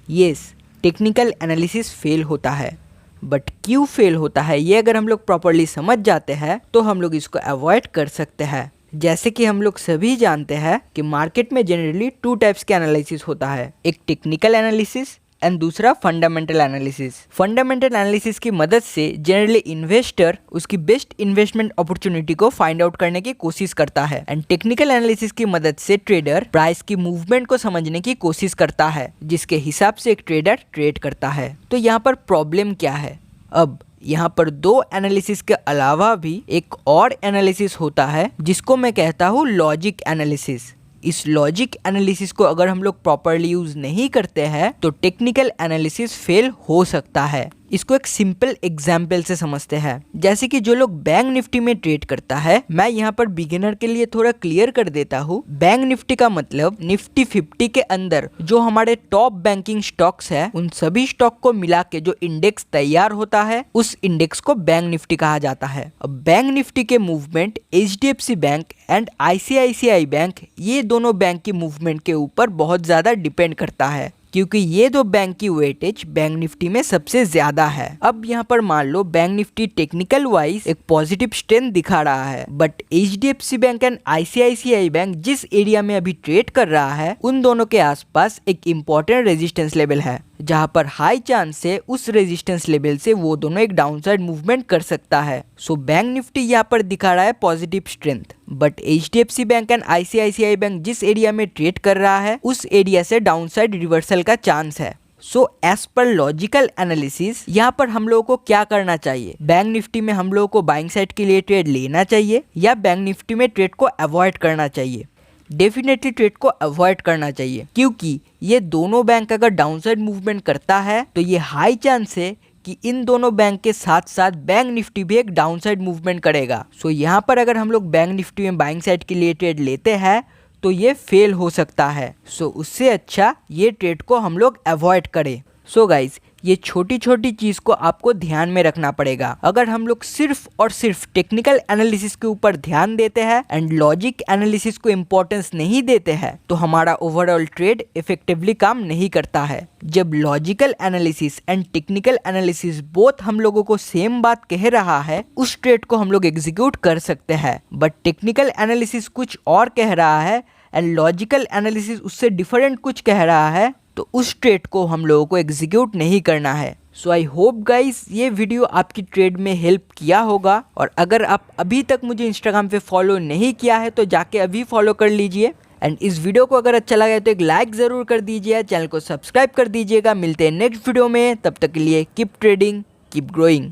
Yes, technical analysis fail होता है, but क्यों फेल होता है ये अगर हम लोग प्रॉपरली समझ जाते हैं तो हम लोग इसको अवॉइड कर सकते हैं। जैसे कि हम लोग सभी जानते हैं कि मार्केट में जनरली 2 टाइप्स के एनालिसिस होता है, एक टेक्निकल एनालिसिस एंड दूसरा फंडामेंटल एनालिसिस। फंडामेंटल एनालिसिस की मदद से जनरली इन्वेस्टर उसकी बेस्ट इन्वेस्टमेंट अपॉर्चुनिटी को फाइंड आउट करने की कोशिश करता है एंड टेक्निकल एनालिसिस की मदद से ट्रेडर प्राइस की मूवमेंट को समझने की कोशिश करता है, जिसके हिसाब से एक ट्रेडर ट्रेड करता है। तो यहाँ पर प्रॉब्लम क्या है? अब यहाँ पर 2 एनालिसिस के अलावा भी एक और एनालिसिस होता है जिसको मैं कहता हूँ लॉजिक एनालिसिस। इस लॉजिक एनालिसिस को अगर हम लोग प्रॉपरली यूज नहीं करते हैं तो टेक्निकल एनालिसिस फेल हो सकता है। इसको एक सिंपल एग्जाम्पल से समझते हैं। जैसे कि जो लोग बैंक निफ्टी में ट्रेड करता है, मैं यहाँ पर बिगिनर के लिए थोड़ा क्लियर कर देता हूँ। बैंक निफ्टी का मतलब निफ्टी 50 के अंदर जो हमारे टॉप बैंकिंग स्टॉक्स है उन सभी स्टॉक को मिला के जो इंडेक्स तैयार होता है उस इंडेक्स को बैंक निफ्टी कहा जाता है। अब बैंक निफ्टी के movement HDFC bank and ICICI bank, ये दोनों बैंक की मूवमेंट के ऊपर बहुत ज्यादा डिपेंड करता है, क्योंकि ये 2 बैंक की वेटेज बैंक निफ्टी में सबसे ज्यादा है। अब यहाँ पर मान लो बैंक निफ्टी टेक्निकल वाइज एक पॉजिटिव स्ट्रेंथ दिखा रहा है, but HDFC bank and ICICI bank जिस एरिया में अभी ट्रेड कर रहा है उन दोनों के आसपास एक इम्पोर्टेंट रेजिस्टेंस लेवल है, जहां पर हाई चांस है उस रेजिस्टेंस लेवल से वो दोनों एक डाउनसाइड मूवमेंट कर सकता है। सो बैंक निफ्टी यहाँ पर दिखा रहा है positive strength, but HDFC bank and ICICI bank जिस एरिया में ट्रेड कर रहा है उस एरिया से डाउनसाइड रिवर्सल का चांस है। So as per logical analysis यहाँ पर हम लोगों को क्या करना चाहिए? बैंक निफ्टी में हम लोगों को बाइंग साइड के लिए ट्रेड लेना चाहिए या बैंक निफ्टी में ट्रेड को अवॉइड करना चाहिए? डेफिनेटली ट्रेड को अवॉइड करना चाहिए, क्योंकि ये दोनों बैंक अगर डाउनसाइड मूवमेंट करता है तो ये हाई चांस है कि इन दोनों बैंक के साथ साथ बैंक निफ्टी भी एक डाउनसाइड मूवमेंट करेगा। सो यहाँ पर अगर हम लोग बैंक निफ्टी में बाइंग साइड के लिए ट्रेड लेते हैं तो ये फेल हो सकता है। सो उससे अच्छा ये ट्रेड को हम लोग अवॉइड करें। सो गाइज, ये छोटी छोटी चीज को आपको ध्यान में रखना पड़ेगा। अगर हम लोग सिर्फ और सिर्फ टेक्निकल एनालिसिस के ऊपर ध्यान देते हैं एंड लॉजिक एनालिसिस को इम्पोर्टेंस नहीं देते हैं तो हमारा ओवरऑल ट्रेड इफेक्टिवली काम नहीं करता है। जब logical analysis and technical analysis both हम लोगों को सेम बात कह रहा है, उस ट्रेड को हम लोग एग्जीक्यूट कर सकते हैं। बट टेक्निकल एनालिसिस कुछ और कह रहा है एंड लॉजिकल एनालिसिस उससे डिफरेंट कुछ कह रहा है, तो उस ट्रेड को हम लोगों को एग्जीक्यूट नहीं करना है। सो आई होप गाइस ये वीडियो आपकी ट्रेड में हेल्प किया होगा, और अगर आप अभी तक मुझे इंस्टाग्राम पे फॉलो नहीं किया है तो जाके अभी फॉलो कर लीजिए। एंड इस वीडियो को अगर अच्छा लगा तो एक लाइक ज़रूर कर दीजिए, चैनल को सब्सक्राइब कर दीजिएगा। मिलते हैं नेक्स्ट वीडियो में, तब तक के लिए कीप ट्रेडिंग, कीप ग्रोइंग।